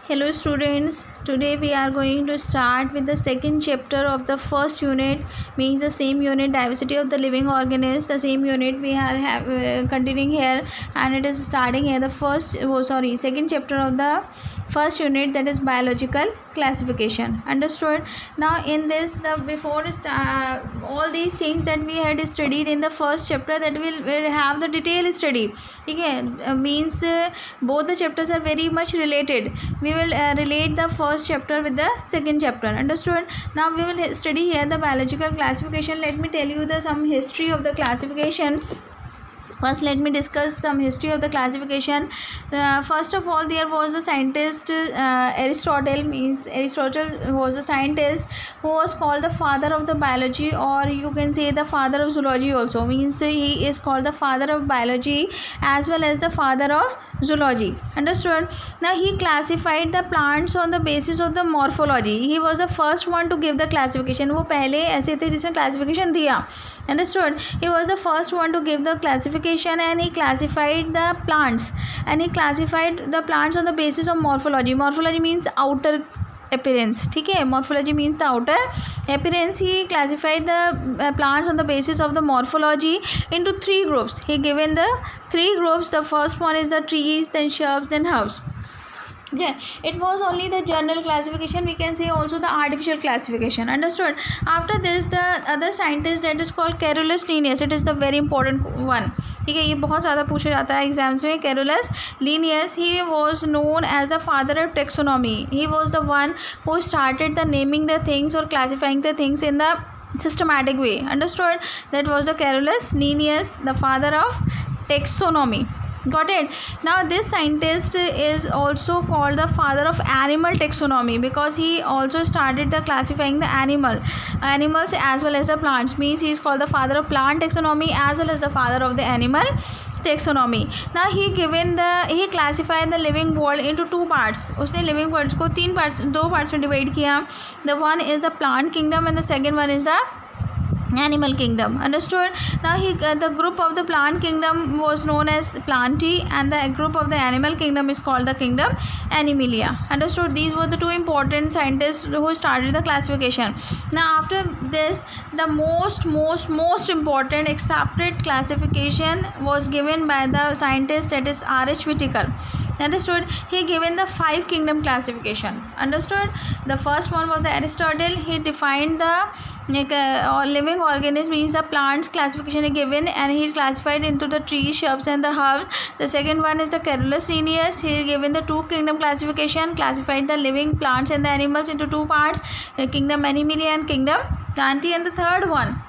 Hello students, today we are going to start with the second chapter of the first unit, means the same unit, diversity of the living organisms. The same unit we are continuing here, and it is starting here the second chapter of the first unit, that is biological classification. Understood? Now in this, all these things that we had studied in the first chapter, that will have the detailed study. Okay, means both the chapters are very much related. We will relate the first chapter with the second chapter. Understood? Now we will study here the biological classification. Let me tell you some history of the classification. First, let me discuss some history of the classification. First of all, there was a scientist, Aristotle. Means Aristotle was a scientist who was called the father of the biology, or you can say the father of zoology also. Means he is called the father of biology as well as the father of zoology. Understood? Now he classified the plants on the basis of the morphology. He was the first one to give the classification. वो पहले ऐसे थे जिसने classification दिया. Understood? He was the first one to give the classification, and he classified the plants. And he classified the plants on the basis of morphology. Morphology means outer appearance. ठीक है, morphology means the outer appearance. He classified the plants on the basis of the morphology into three groups. He given the three groups. The first one is the trees, then shrubs, then herbs. Yeah, it was only the general classification. We can say also the artificial classification. Understood? After this, the other scientist, that is called Carolus Linnaeus. It is the very important one. ठीक है, ये बहुत ज़्यादा पूछा जाता है exams में. Carolus Linnaeus, he was known as the father of taxonomy. He was the one who started the naming the things or classifying the things in the systematic way. Understood? That was the Carolus Linnaeus, the father of taxonomy. Got it? Now this scientist is also called the father of animal taxonomy, because he also started the classifying the animals as well as the plants. Means he is called the father of plant taxonomy as well as the father of the animal taxonomy. Now he classified the living world into two parts. उसने living worlds को दो parts में divide किया. The one is the plant kingdom and the second one is the animal kingdom. Understood? Now the group of the plant kingdom was known as Plantae, and the group of the animal kingdom is called the kingdom Animalia. Understood? These were the two important scientists who started the classification. Now after this, the most important accepted classification was given by the scientist, that is R.H. Whitaker. Understood? He given the 5 kingdom classification. Understood? The first one was Aristotle. He defined the living organism, means the plants classification he given, and he classified into the trees, shrubs and the herbs. The second one is the Carolus Linnaeus. He given the 2 kingdom classification, classified the living plants and the animals into 2 parts, kingdom Animalia and kingdom Plantae. And the third one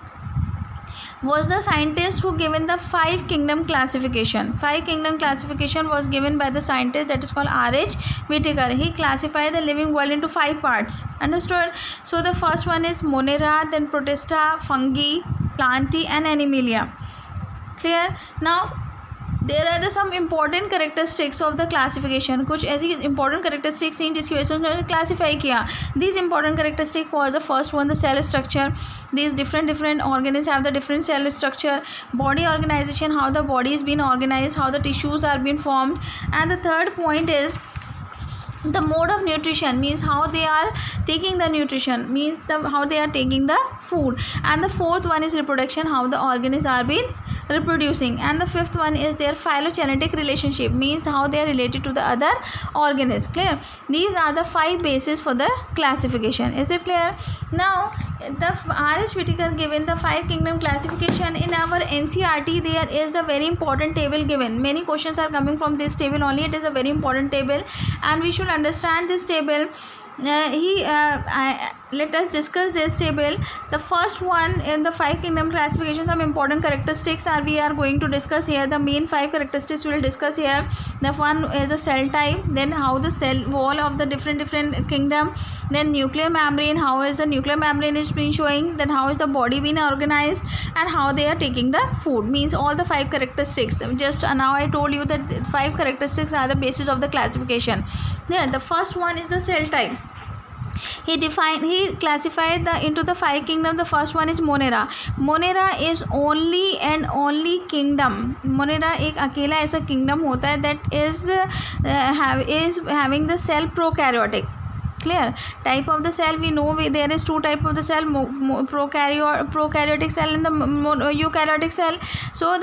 was the scientist who given the 5 kingdom classification. 5 kingdom classification was given by the scientist, that is called R.H. Whitaker. He classified the living world into 5 parts. Understood? So the first one is Monera, then Protista, Fungi, Plantae and Animalia. Clear? Now there are some important characteristics of the classification. कुछ ऐसी important characteristics थी जिसकी वजह से उन्होंने classify किया. These important characteristics was the first one, the cell structure. These different organisms have the different cell structure. Body organization, how the body is being organized, how the tissues are being formed. And the third point is the mode of nutrition, means how they are taking the nutrition, means how they are taking the food. And the fourth one is reproduction, how the organisms are being reproducing. And the fifth one is their phylogenetic relationship, means how they are related to the other organisms. Clear? These are the 5 bases for the classification. Is it clear? Now the R.H. Whitaker given the 5 kingdom classification. In our NCERT there is the very important table given. Many questions are coming from this table only. It is a very important table and we should understand this table. Let us discuss this table. The first one in the 5 kingdom classification, some important characteristics we are going to discuss here. The main 5 characteristics we will discuss here. The one is a cell type, then how the cell wall of the different kingdom, then nuclear membrane, how is the nuclear membrane is being showing, then how is the body being organized, and how they are taking the food. Means all the 5 characteristics. Just now I told you that 5 characteristics are the basis of the classification. Then the first one is the cell type. he classified the into the 5 kingdom. The first one is Monera. Monera is only and only kingdom. Monera एक अकेला ऐसा kingdom होता है that is having the cell prokaryotic. Clear? Type of the cell, we know there is 2 type of the cell, prokaryotic cell and the eukaryotic cell. So